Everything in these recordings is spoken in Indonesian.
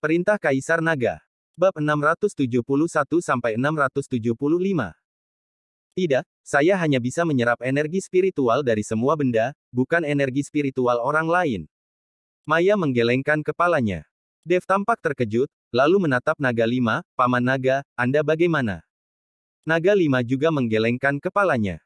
Perintah Kaisar Naga. Bab 671-675. Tidak, saya hanya bisa menyerap energi spiritual dari semua benda, bukan energi spiritual orang lain. Maya menggelengkan kepalanya. Dev tampak terkejut, lalu menatap Naga 5, Paman Naga, Anda bagaimana? Naga 5 juga menggelengkan kepalanya.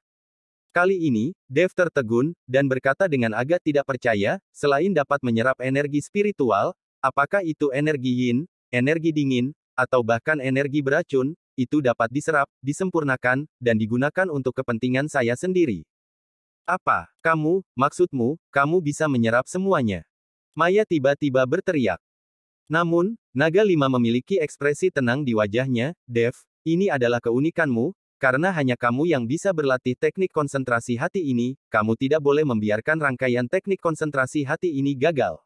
Kali ini, Dev tertegun, dan berkata dengan agak tidak percaya, selain dapat menyerap energi spiritual, apakah itu energi yin, energi dingin, atau bahkan energi beracun, itu dapat diserap, disempurnakan, dan digunakan untuk kepentingan saya sendiri. Apa, maksudmu, kamu bisa menyerap semuanya? Maya tiba-tiba berteriak. Namun, Naga 5 memiliki ekspresi tenang di wajahnya. Dev, ini adalah keunikanmu, karena hanya kamu yang bisa berlatih teknik konsentrasi hati ini, kamu tidak boleh membiarkan rangkaian teknik konsentrasi hati ini gagal.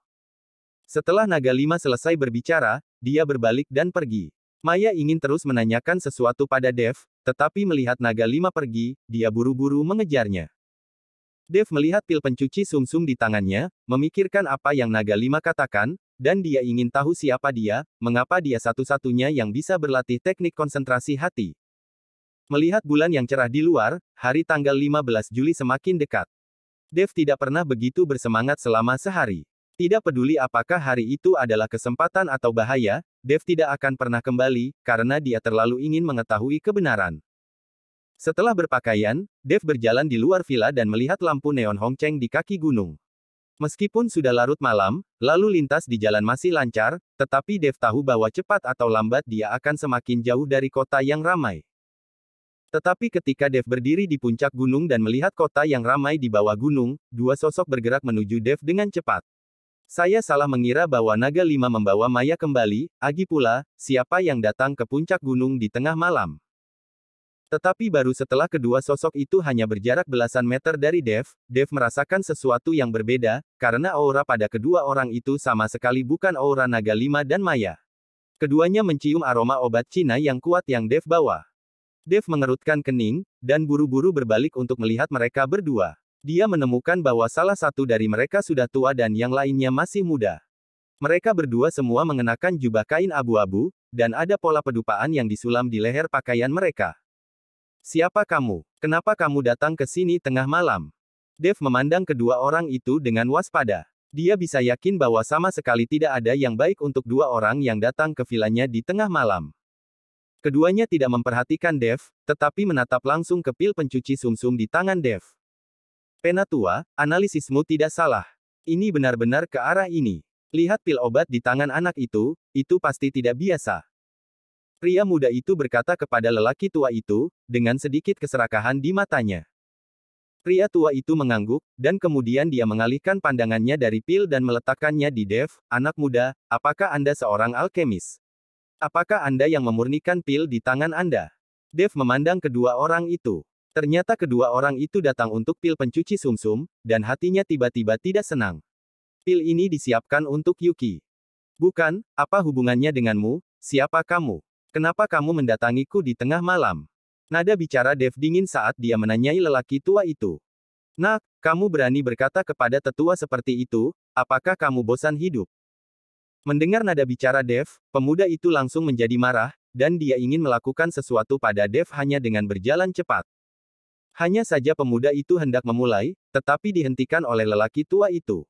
Setelah Naga 5 selesai berbicara, dia berbalik dan pergi. Maya ingin terus menanyakan sesuatu pada Dev, tetapi melihat Naga 5 pergi, dia buru-buru mengejarnya. Dev melihat pil pencuci sumsum di tangannya, memikirkan apa yang Naga 5 katakan, dan dia ingin tahu siapa dia, mengapa dia satu-satunya yang bisa berlatih teknik konsentrasi hati. Melihat bulan yang cerah di luar, hari tanggal 15 Juli semakin dekat. Dev tidak pernah begitu bersemangat selama sehari. Tidak peduli apakah hari itu adalah kesempatan atau bahaya, Dev tidak akan pernah kembali, karena dia terlalu ingin mengetahui kebenaran. Setelah berpakaian, Dev berjalan di luar villa dan melihat lampu neon Hongcheng di kaki gunung. Meskipun sudah larut malam, lalu lintas di jalan masih lancar, tetapi Dev tahu bahwa cepat atau lambat dia akan semakin jauh dari kota yang ramai. Tetapi ketika Dev berdiri di puncak gunung dan melihat kota yang ramai di bawah gunung, dua sosok bergerak menuju Dev dengan cepat. Saya salah mengira bahwa Naga 5 membawa Maya kembali, agi pula, siapa yang datang ke puncak gunung di tengah malam. Tetapi baru setelah kedua sosok itu hanya berjarak belasan meter dari Dev, Dev merasakan sesuatu yang berbeda, karena aura pada kedua orang itu sama sekali bukan aura Naga 5 dan Maya. Keduanya mencium aroma obat Cina yang kuat yang Dev bawa. Dev mengerutkan kening, dan buru-buru berbalik untuk melihat mereka berdua. Dia menemukan bahwa salah satu dari mereka sudah tua dan yang lainnya masih muda. Mereka berdua semua mengenakan jubah kain abu-abu, dan ada pola pedupaan yang disulam di leher pakaian mereka. Siapa kamu? Kenapa kamu datang ke sini tengah malam? Dev memandang kedua orang itu dengan waspada. Dia bisa yakin bahwa sama sekali tidak ada yang baik untuk dua orang yang datang ke vilanya di tengah malam. Keduanya tidak memperhatikan Dev, tetapi menatap langsung ke pil pencuci sumsum di tangan Dev. Penatua, analisismu tidak salah. Ini benar-benar ke arah ini. Lihat pil obat di tangan anak itu pasti tidak biasa. Pria muda itu berkata kepada lelaki tua itu, dengan sedikit keserakahan di matanya. Pria tua itu mengangguk, dan kemudian dia mengalihkan pandangannya dari pil dan meletakkannya di Dev. Anak muda, apakah Anda seorang alkemis? Apakah Anda yang memurnikan pil di tangan Anda? Dev memandang kedua orang itu. Ternyata kedua orang itu datang untuk pil pencuci sumsum, dan hatinya tiba-tiba tidak senang. Pil ini disiapkan untuk Yuki. Bukan, apa hubungannya denganmu? Siapa kamu? Kenapa kamu mendatangiku di tengah malam? Nada bicara Dev dingin saat dia menanyai lelaki tua itu. Nak, kamu berani berkata kepada tetua seperti itu, apakah kamu bosan hidup? Mendengar nada bicara Dev, pemuda itu langsung menjadi marah, dan dia ingin melakukan sesuatu pada Dev hanya dengan berjalan cepat. Hanya saja pemuda itu hendak memulai, tetapi dihentikan oleh lelaki tua itu.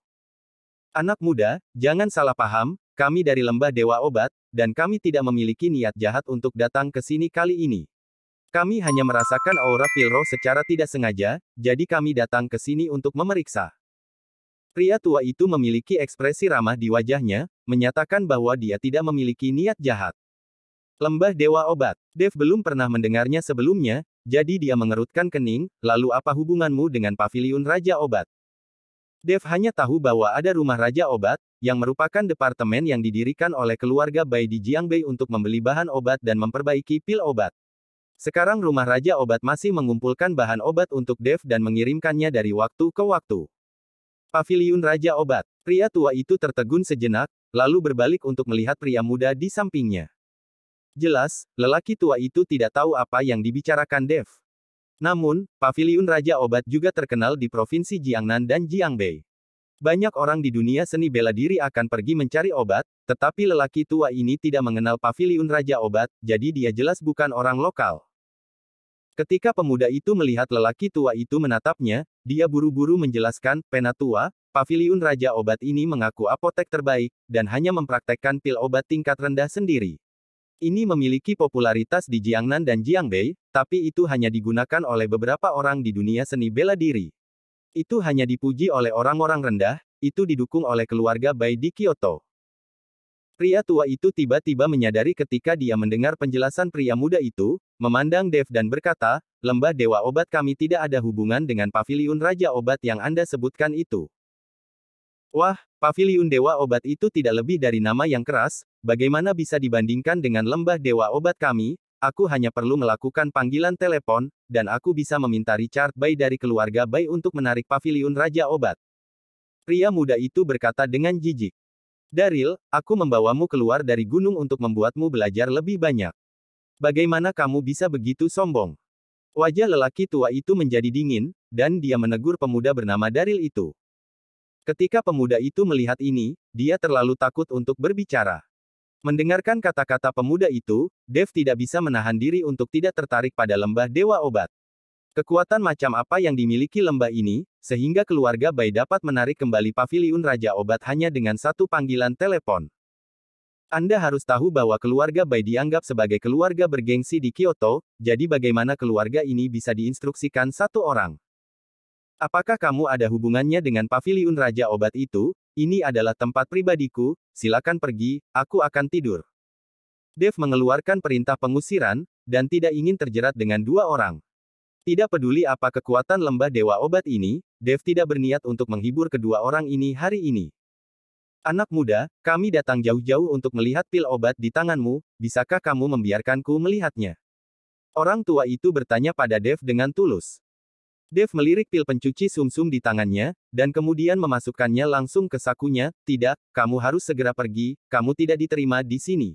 Anak muda, jangan salah paham, kami dari Lembah Dewa Obat, dan kami tidak memiliki niat jahat untuk datang ke sini kali ini. Kami hanya merasakan aura pil roh secara tidak sengaja, jadi kami datang ke sini untuk memeriksa. Pria tua itu memiliki ekspresi ramah di wajahnya, menyatakan bahwa dia tidak memiliki niat jahat. Lembah Dewa Obat. Dev belum pernah mendengarnya sebelumnya, jadi dia mengerutkan kening, lalu apa hubunganmu dengan Paviliun Raja Obat? Dev hanya tahu bahwa ada Rumah Raja Obat, yang merupakan departemen yang didirikan oleh keluarga Bai di Jiangbei untuk membeli bahan obat dan memperbaiki pil obat. Sekarang Rumah Raja Obat masih mengumpulkan bahan obat untuk Dev dan mengirimkannya dari waktu ke waktu. Paviliun Raja Obat. Pria tua itu tertegun sejenak, lalu berbalik untuk melihat pria muda di sampingnya. Jelas, lelaki tua itu tidak tahu apa yang dibicarakan Dev. Namun, Paviliun Raja Obat juga terkenal di provinsi Jiangnan dan Jiangbei. Banyak orang di dunia seni bela diri akan pergi mencari obat, tetapi lelaki tua ini tidak mengenal paviliun Raja Obat, jadi dia jelas bukan orang lokal. Ketika pemuda itu melihat lelaki tua itu menatapnya, dia buru-buru menjelaskan, "Penatua, paviliun Raja Obat ini mengaku apotek terbaik, dan hanya mempraktekkan pil obat tingkat rendah sendiri. Ini memiliki popularitas di Jiangnan dan Jiangbei, tapi itu hanya digunakan oleh beberapa orang di dunia seni bela diri. Itu hanya dipuji oleh orang-orang rendah, itu didukung oleh keluarga Bai di Kyoto." Pria tua itu tiba-tiba menyadari ketika dia mendengar penjelasan pria muda itu, memandang Dev dan berkata, "Lembah Dewa Obat kami tidak ada hubungan dengan paviliun Raja Obat yang Anda sebutkan itu." Wah, paviliun Dewa Obat itu tidak lebih dari nama yang keras, bagaimana bisa dibandingkan dengan lembah Dewa Obat kami? Aku hanya perlu melakukan panggilan telepon, dan aku bisa meminta Richard Bai dari keluarga Bai untuk menarik paviliun Raja Obat. Pria muda itu berkata dengan jijik. "Daryl, aku membawamu keluar dari gunung untuk membuatmu belajar lebih banyak. Bagaimana kamu bisa begitu sombong?" Wajah lelaki tua itu menjadi dingin, dan dia menegur pemuda bernama Daryl itu. Ketika pemuda itu melihat ini, dia terlalu takut untuk berbicara. Mendengarkan kata-kata pemuda itu, Dev tidak bisa menahan diri untuk tidak tertarik pada lembah Dewa Obat. Kekuatan macam apa yang dimiliki lembah ini, sehingga keluarga Bai dapat menarik kembali paviliun Raja Obat hanya dengan satu panggilan telepon. Anda harus tahu bahwa keluarga Bai dianggap sebagai keluarga bergengsi di Kyoto, jadi bagaimana keluarga ini bisa diinstruksikan satu orang? Apakah kamu ada hubungannya dengan paviliun Raja Obat itu? Ini adalah tempat pribadiku, silakan pergi, aku akan tidur. Dev mengeluarkan perintah pengusiran, dan tidak ingin terjerat dengan dua orang. Tidak peduli apa kekuatan lembah Dewa Obat ini, Dev tidak berniat untuk menghibur kedua orang ini hari ini. "Anak muda, kami datang jauh-jauh untuk melihat pil obat di tanganmu, bisakah kamu membiarkanku melihatnya?" Orang tua itu bertanya pada Dev dengan tulus. Dev melirik pil pencuci sumsum di tangannya, dan kemudian memasukkannya langsung ke sakunya. "Tidak, kamu harus segera pergi, kamu tidak diterima di sini."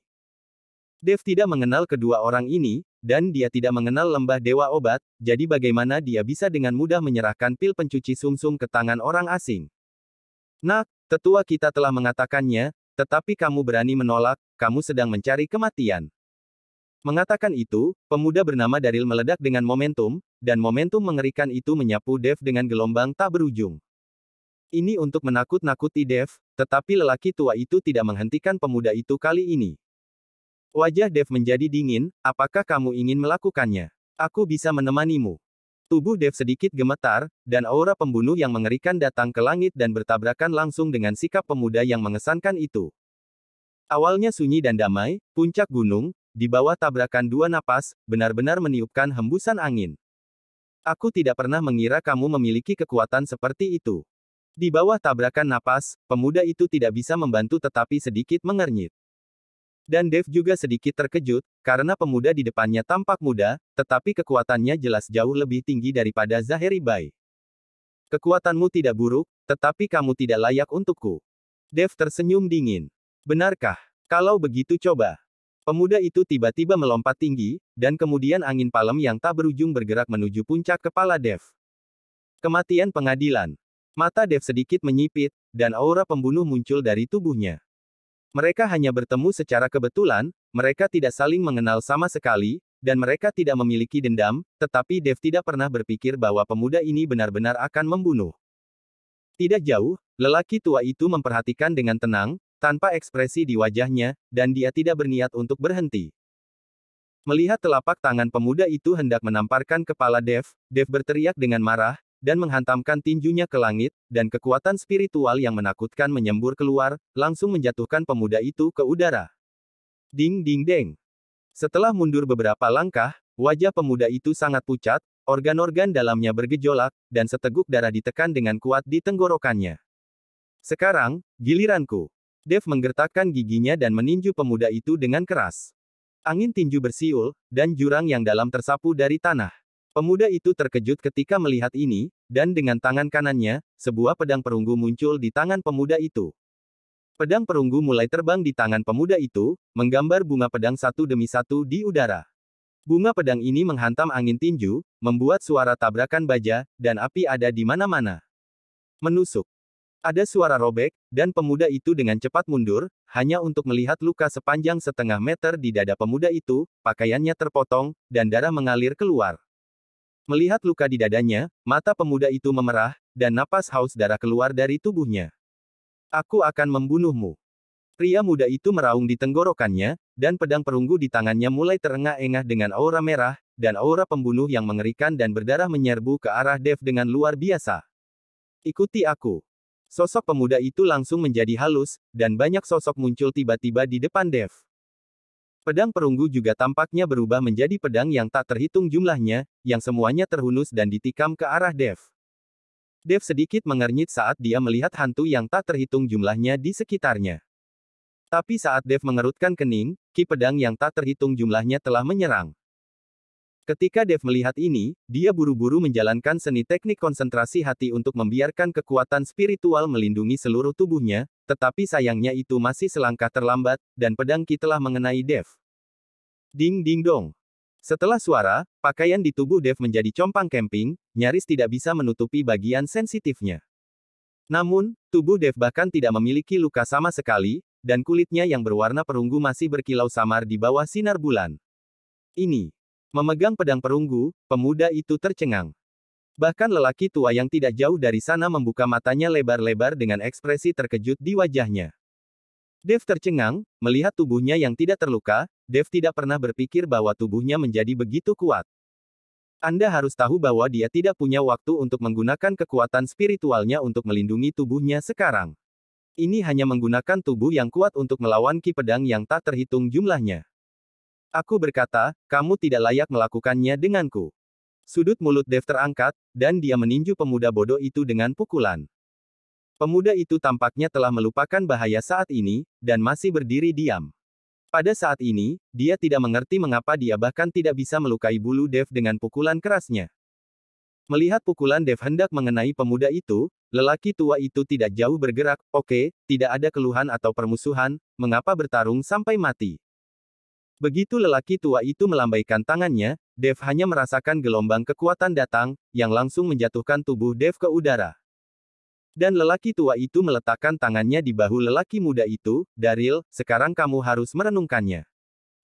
Dev tidak mengenal kedua orang ini, dan dia tidak mengenal lembah Dewa Obat, jadi bagaimana dia bisa dengan mudah menyerahkan pil pencuci sumsum ke tangan orang asing? "Nak, tetua kita telah mengatakannya, tetapi kamu berani menolak, kamu sedang mencari kematian." Mengatakan itu, pemuda bernama Daryl meledak dengan momentum, dan momentum mengerikan itu menyapu Dev dengan gelombang tak berujung. Ini untuk menakut-nakuti Dev, tetapi lelaki tua itu tidak menghentikan pemuda itu kali ini. Wajah Dev menjadi dingin, "Apakah kamu ingin melakukannya? Aku bisa menemanimu." Tubuh Dev sedikit gemetar, dan aura pembunuh yang mengerikan datang ke langit dan bertabrakan langsung dengan sikap pemuda yang mengesankan itu. Awalnya sunyi dan damai, puncak gunung, di bawah tabrakan dua napas, benar-benar meniupkan hembusan angin. "Aku tidak pernah mengira kamu memiliki kekuatan seperti itu." Di bawah tabrakan napas, pemuda itu tidak bisa membantu tetapi sedikit mengernyit. Dan Dev juga sedikit terkejut, karena pemuda di depannya tampak muda, tetapi kekuatannya jelas jauh lebih tinggi daripada Zaheri Bai. "Kekuatanmu tidak buruk, tetapi kamu tidak layak untukku." Dev tersenyum dingin. "Benarkah? Kalau begitu coba." Pemuda itu tiba-tiba melompat tinggi, dan kemudian angin palem yang tak berujung bergerak menuju puncak kepala Dev. Kematian pengadilan. Mata Dev sedikit menyipit, dan aura pembunuh muncul dari tubuhnya. Mereka hanya bertemu secara kebetulan, mereka tidak saling mengenal sama sekali, dan mereka tidak memiliki dendam, tetapi Dev tidak pernah berpikir bahwa pemuda ini benar-benar akan membunuh. Tidak jauh, lelaki tua itu memperhatikan dengan tenang, tanpa ekspresi di wajahnya, dan dia tidak berniat untuk berhenti. Melihat telapak tangan pemuda itu hendak menamparkan kepala Dev, Dev berteriak dengan marah, dan menghantamkan tinjunya ke langit, dan kekuatan spiritual yang menakutkan menyembur keluar, langsung menjatuhkan pemuda itu ke udara. Ding ding deng. Setelah mundur beberapa langkah, wajah pemuda itu sangat pucat, organ-organ dalamnya bergejolak, dan seteguk darah ditekan dengan kuat di tenggorokannya. "Sekarang, giliranku." Dev menggertakkan giginya dan meninju pemuda itu dengan keras. Angin tinju bersiul, dan jurang yang dalam tersapu dari tanah. Pemuda itu terkejut ketika melihat ini, dan dengan tangan kanannya, sebuah pedang perunggu muncul di tangan pemuda itu. Pedang perunggu mulai terbang di tangan pemuda itu, menggambar bunga pedang satu demi satu di udara. Bunga pedang ini menghantam angin tinju, membuat suara tabrakan baja, dan api ada di mana-mana. Menusuk. Ada suara robek, dan pemuda itu dengan cepat mundur, hanya untuk melihat luka sepanjang setengah meter di dada pemuda itu, pakaiannya terpotong, dan darah mengalir keluar. Melihat luka di dadanya, mata pemuda itu memerah, dan napas haus darah keluar dari tubuhnya. Aku akan membunuhmu. Pria muda itu meraung di tenggorokannya, dan pedang perunggu di tangannya mulai terengah-engah dengan aura merah, dan aura pembunuh yang mengerikan dan berdarah menyerbu ke arah Dev dengan luar biasa. Ikuti aku. Sosok pemuda itu langsung menjadi halus, dan banyak sosok muncul tiba-tiba di depan Dev. Pedang perunggu juga tampaknya berubah menjadi pedang yang tak terhitung jumlahnya, yang semuanya terhunus dan ditikam ke arah Dev. Dev sedikit mengernyit saat dia melihat hantu yang tak terhitung jumlahnya di sekitarnya. Tapi saat Dev mengerutkan kening, ki pedang yang tak terhitung jumlahnya telah menyerang. Ketika Dev melihat ini, dia buru-buru menjalankan seni teknik konsentrasi hati untuk membiarkan kekuatan spiritual melindungi seluruh tubuhnya, tetapi sayangnya itu masih selangkah terlambat, dan pedang ki telah mengenai Dev. Ding ding dong. Setelah suara, pakaian di tubuh Dev menjadi compang-camping, nyaris tidak bisa menutupi bagian sensitifnya. Namun, tubuh Dev bahkan tidak memiliki luka sama sekali, dan kulitnya yang berwarna perunggu masih berkilau samar di bawah sinar bulan. Ini. Memegang pedang perunggu, pemuda itu tercengang. Bahkan lelaki tua yang tidak jauh dari sana membuka matanya lebar-lebar dengan ekspresi terkejut di wajahnya. Dev tercengang, melihat tubuhnya yang tidak terluka. Dev tidak pernah berpikir bahwa tubuhnya menjadi begitu kuat. Anda harus tahu bahwa dia tidak punya waktu untuk menggunakan kekuatan spiritualnya untuk melindungi tubuhnya sekarang. Ini hanya menggunakan tubuh yang kuat untuk melawan ki pedang yang tak terhitung jumlahnya. Aku berkata, kamu tidak layak melakukannya denganku. Sudut mulut Dev terangkat, dan dia meninju pemuda bodoh itu dengan pukulan. Pemuda itu tampaknya telah melupakan bahaya saat ini, dan masih berdiri diam. Pada saat ini, dia tidak mengerti mengapa dia bahkan tidak bisa melukai bulu Dev dengan pukulan kerasnya. Melihat pukulan Dev hendak mengenai pemuda itu, lelaki tua itu tidak jauh bergerak. Oke, tidak ada keluhan atau permusuhan, mengapa bertarung sampai mati? Begitu lelaki tua itu melambaikan tangannya, Dev hanya merasakan gelombang kekuatan datang, yang langsung menjatuhkan tubuh Dev ke udara. Dan lelaki tua itu meletakkan tangannya di bahu lelaki muda itu. Daryl, sekarang kamu harus merenungkannya.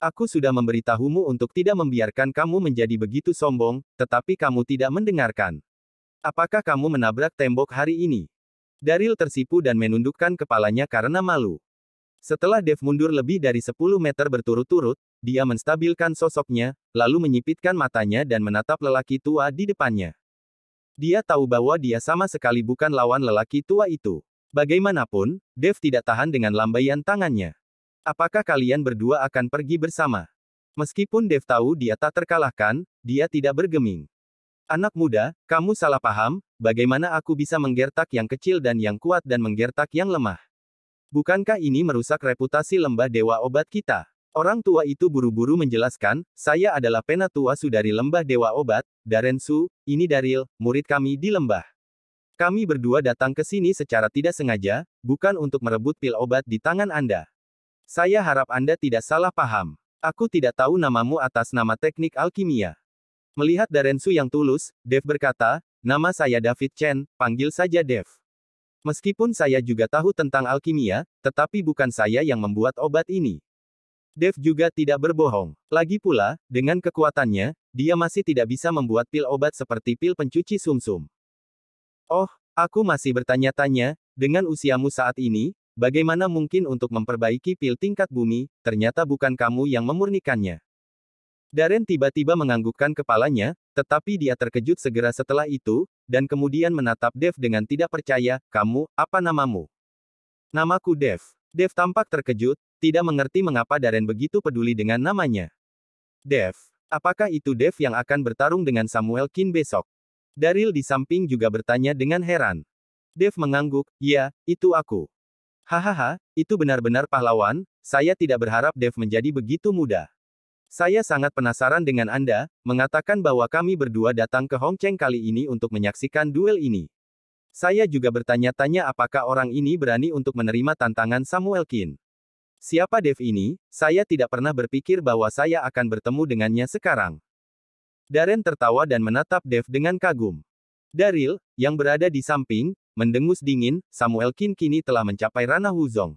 Aku sudah memberitahumu untuk tidak membiarkan kamu menjadi begitu sombong, tetapi kamu tidak mendengarkan. Apakah kamu menabrak tembok hari ini? Daryl tersipu dan menundukkan kepalanya karena malu. Setelah Dev mundur lebih dari 10 meter berturut-turut, dia menstabilkan sosoknya, lalu menyipitkan matanya dan menatap lelaki tua di depannya. Dia tahu bahwa dia sama sekali bukan lawan lelaki tua itu. Bagaimanapun, Dev tidak tahan dengan lambaian tangannya. Apakah kalian berdua akan pergi bersama? Meskipun Dev tahu dia tak terkalahkan, dia tidak bergeming. Anak muda, kamu salah paham, bagaimana aku bisa menggertak yang kecil dan yang kuat dan menggertak yang lemah? Bukankah ini merusak reputasi lembah dewa obat kita? Orang tua itu buru-buru menjelaskan, saya adalah penatua Su dari lembah dewa obat, Darren Su, ini Daryl, murid kami di lembah. Kami berdua datang ke sini secara tidak sengaja, bukan untuk merebut pil obat di tangan Anda. Saya harap Anda tidak salah paham. Aku tidak tahu namamu atas nama teknik alkimia. Melihat Darren Su yang tulus, Dev berkata, nama saya David Chen, panggil saja Dev. Meskipun saya juga tahu tentang alkimia, tetapi bukan saya yang membuat obat ini. Dev juga tidak berbohong. Lagi pula, dengan kekuatannya, dia masih tidak bisa membuat pil obat seperti pil pencuci sumsum. Oh, aku masih bertanya-tanya, dengan usiamu saat ini, bagaimana mungkin untuk memperbaiki pil tingkat bumi, ternyata bukan kamu yang memurnikannya. Darren tiba-tiba menganggukkan kepalanya, tetapi dia terkejut segera setelah itu, dan kemudian menatap Dev dengan tidak percaya, kamu, apa namamu? Namaku Dev. Dev tampak terkejut, tidak mengerti mengapa Darren begitu peduli dengan namanya. Dev. Apakah itu Dev yang akan bertarung dengan Samuel Kin besok? Daryl di samping juga bertanya dengan heran. Dev mengangguk, ya, itu aku. Hahaha, itu benar-benar pahlawan, saya tidak berharap Dev menjadi begitu muda. Saya sangat penasaran dengan Anda, mengatakan bahwa kami berdua datang ke Hong Cheng kali ini untuk menyaksikan duel ini. Saya juga bertanya-tanya apakah orang ini berani untuk menerima tantangan Samuel Kin. Siapa Dev ini? Saya tidak pernah berpikir bahwa saya akan bertemu dengannya sekarang. Darren tertawa dan menatap Dev dengan kagum. Daryl, yang berada di samping, mendengus dingin, Samuel Qin kini telah mencapai ranah Wuzong.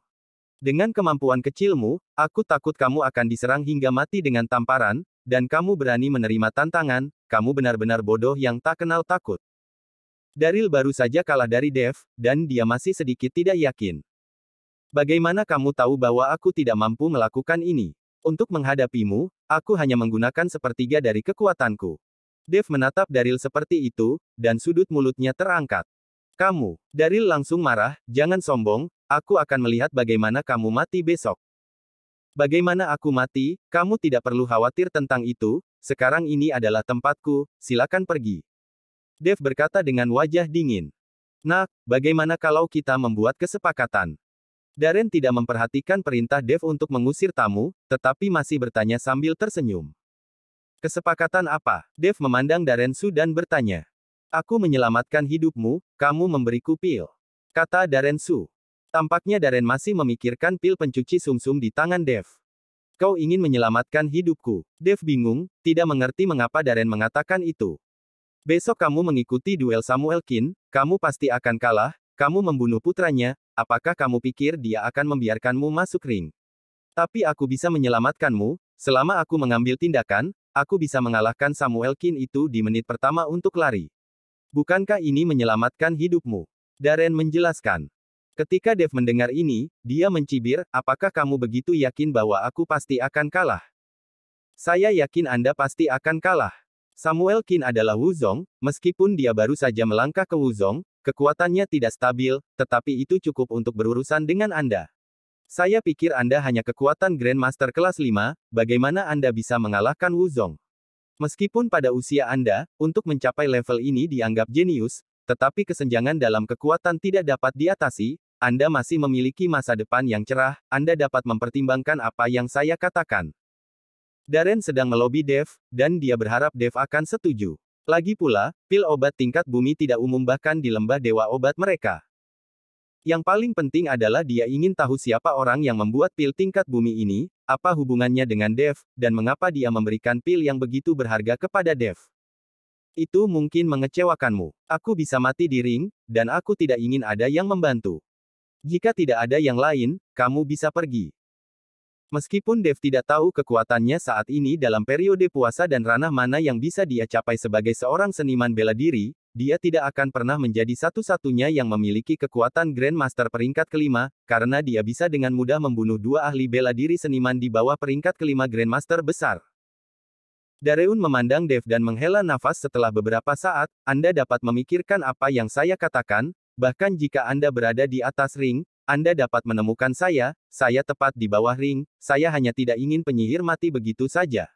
Dengan kemampuan kecilmu, aku takut kamu akan diserang hingga mati dengan tamparan, dan kamu berani menerima tantangan, kamu benar-benar bodoh yang tak kenal takut. Daryl baru saja kalah dari Dev, dan dia masih sedikit tidak yakin. Bagaimana kamu tahu bahwa aku tidak mampu melakukan ini? Untuk menghadapimu, aku hanya menggunakan sepertiga dari kekuatanku. Dev menatap Daryl seperti itu, dan sudut mulutnya terangkat. Kamu, Daryl langsung marah, jangan sombong, aku akan melihat bagaimana kamu mati besok. Bagaimana aku mati, kamu tidak perlu khawatir tentang itu, sekarang ini adalah tempatku, silakan pergi. Dev berkata dengan wajah dingin. Nah, bagaimana kalau kita membuat kesepakatan? Darren tidak memperhatikan perintah Dev untuk mengusir tamu, tetapi masih bertanya sambil tersenyum. Kesepakatan apa? Dev memandang Darren Su dan bertanya. Aku menyelamatkan hidupmu, kamu memberiku pil. Kata Darren Su. Tampaknya Darren masih memikirkan pil pencuci sumsum di tangan Dev. Kau ingin menyelamatkan hidupku. Dev bingung, tidak mengerti mengapa Darren mengatakan itu. Besok kamu mengikuti duel Samuel Qin, kamu pasti akan kalah, kamu membunuh putranya, apakah kamu pikir dia akan membiarkanmu masuk ring? Tapi aku bisa menyelamatkanmu, selama aku mengambil tindakan, aku bisa mengalahkan Samuel Qin itu di menit pertama untuk lari. Bukankah ini menyelamatkan hidupmu? Darren menjelaskan. Ketika Dev mendengar ini, dia mencibir, apakah kamu begitu yakin bahwa aku pasti akan kalah? Saya yakin Anda pasti akan kalah. Samuel Qin adalah Wuzong, meskipun dia baru saja melangkah ke Wuzong, kekuatannya tidak stabil, tetapi itu cukup untuk berurusan dengan Anda. Saya pikir Anda hanya kekuatan Grandmaster kelas 5, bagaimana Anda bisa mengalahkan Wuzong? Meskipun pada usia Anda, untuk mencapai level ini dianggap jenius, tetapi kesenjangan dalam kekuatan tidak dapat diatasi, Anda masih memiliki masa depan yang cerah, Anda dapat mempertimbangkan apa yang saya katakan. Darren sedang melobi Dev, dan dia berharap Dev akan setuju. Lagi pula, pil obat tingkat bumi tidak umum bahkan di lembah dewa obat mereka. Yang paling penting adalah dia ingin tahu siapa orang yang membuat pil tingkat bumi ini, apa hubungannya dengan Dev, dan mengapa dia memberikan pil yang begitu berharga kepada Dev. Itu mungkin mengecewakanmu. Aku bisa mati di ring, dan aku tidak ingin ada yang membantu. Jika tidak ada yang lain, kamu bisa pergi. Meskipun Dev tidak tahu kekuatannya saat ini dalam periode puasa dan ranah mana yang bisa dia capai sebagai seorang seniman bela diri, dia tidak akan pernah menjadi satu-satunya yang memiliki kekuatan Grandmaster peringkat kelima, karena dia bisa dengan mudah membunuh dua ahli bela diri seniman di bawah peringkat kelima Grandmaster besar. Dareun memandang Dev dan menghela nafas setelah beberapa saat, Anda dapat memikirkan apa yang saya katakan, bahkan jika Anda berada di atas ring, Anda dapat menemukan saya tepat di bawah ring, saya hanya tidak ingin penyihir mati begitu saja.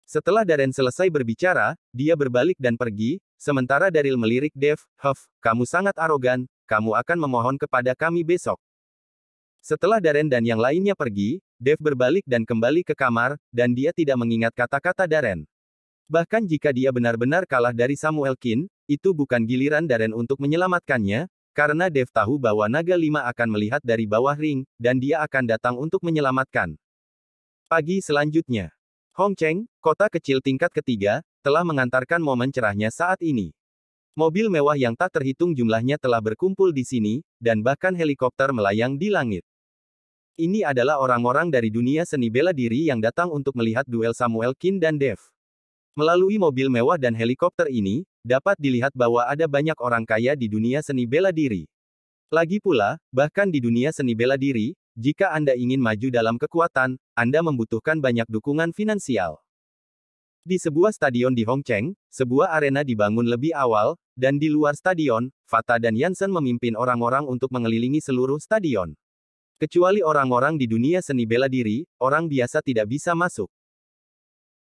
Setelah Darren selesai berbicara, dia berbalik dan pergi, sementara Daryl melirik Dev, Huff, kamu sangat arogan, kamu akan memohon kepada kami besok. Setelah Darren dan yang lainnya pergi, Dev berbalik dan kembali ke kamar, dan dia tidak mengingat kata-kata Darren. Bahkan jika dia benar-benar kalah dari Samuel Qin, itu bukan giliran Darren untuk menyelamatkannya, karena Dev tahu bahwa Naga 5 akan melihat dari bawah ring, dan dia akan datang untuk menyelamatkan. Pagi selanjutnya. Hongcheng, kota kecil tingkat ketiga, telah mengantarkan momen cerahnya saat ini. Mobil mewah yang tak terhitung jumlahnya telah berkumpul di sini, dan bahkan helikopter melayang di langit. Ini adalah orang-orang dari dunia seni bela diri yang datang untuk melihat duel Samuel Qin dan Dev. Melalui mobil mewah dan helikopter ini, dapat dilihat bahwa ada banyak orang kaya di dunia seni bela diri. Lagi pula, bahkan di dunia seni bela diri, jika Anda ingin maju dalam kekuatan, Anda membutuhkan banyak dukungan finansial. Di sebuah stadion di Hongcheng, sebuah arena dibangun lebih awal, dan di luar stadion, Fata dan Yansen memimpin orang-orang untuk mengelilingi seluruh stadion. Kecuali orang-orang di dunia seni bela diri, orang biasa tidak bisa masuk.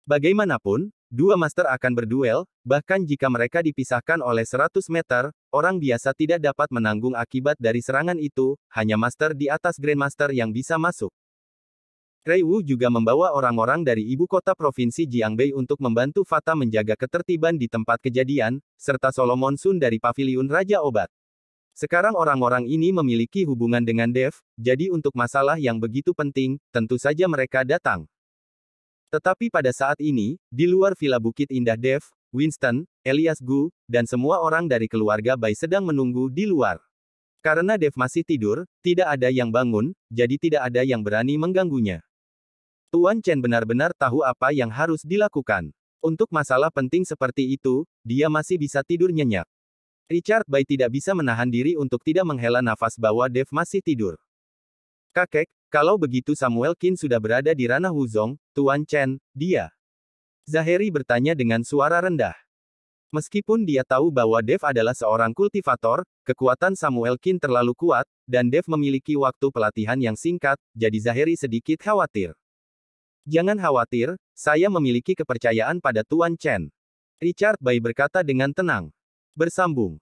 Bagaimanapun, dua master akan berduel, bahkan jika mereka dipisahkan oleh 100 meter, orang biasa tidak dapat menanggung akibat dari serangan itu, hanya master di atas Grandmaster yang bisa masuk. Rei Wu juga membawa orang-orang dari ibu kota provinsi Jiangbei untuk membantu Fata menjaga ketertiban di tempat kejadian, serta Solomon Sun dari Paviliun Raja Obat. Sekarang orang-orang ini memiliki hubungan dengan Dev, jadi untuk masalah yang begitu penting, tentu saja mereka datang. Tetapi pada saat ini, di luar Villa Bukit Indah Dev, Winston, Elias Gu, dan semua orang dari keluarga Bai sedang menunggu di luar. Karena Dave masih tidur, tidak ada yang bangun, jadi tidak ada yang berani mengganggunya. Tuan Chen benar-benar tahu apa yang harus dilakukan. Untuk masalah penting seperti itu, dia masih bisa tidur nyenyak. Richard Bai tidak bisa menahan diri untuk tidak menghela nafas bahwa Dave masih tidur. Kakek, kalau begitu Samuel Qin sudah berada di ranah Wuzong, Tuan Chen, dia. Zaheri bertanya dengan suara rendah. Meskipun dia tahu bahwa Dave adalah seorang kultivator, kekuatan Samuel Qin terlalu kuat, dan Dave memiliki waktu pelatihan yang singkat, jadi Zaheri sedikit khawatir. Jangan khawatir, saya memiliki kepercayaan pada Tuan Chen. Richard Bai berkata dengan tenang. Bersambung.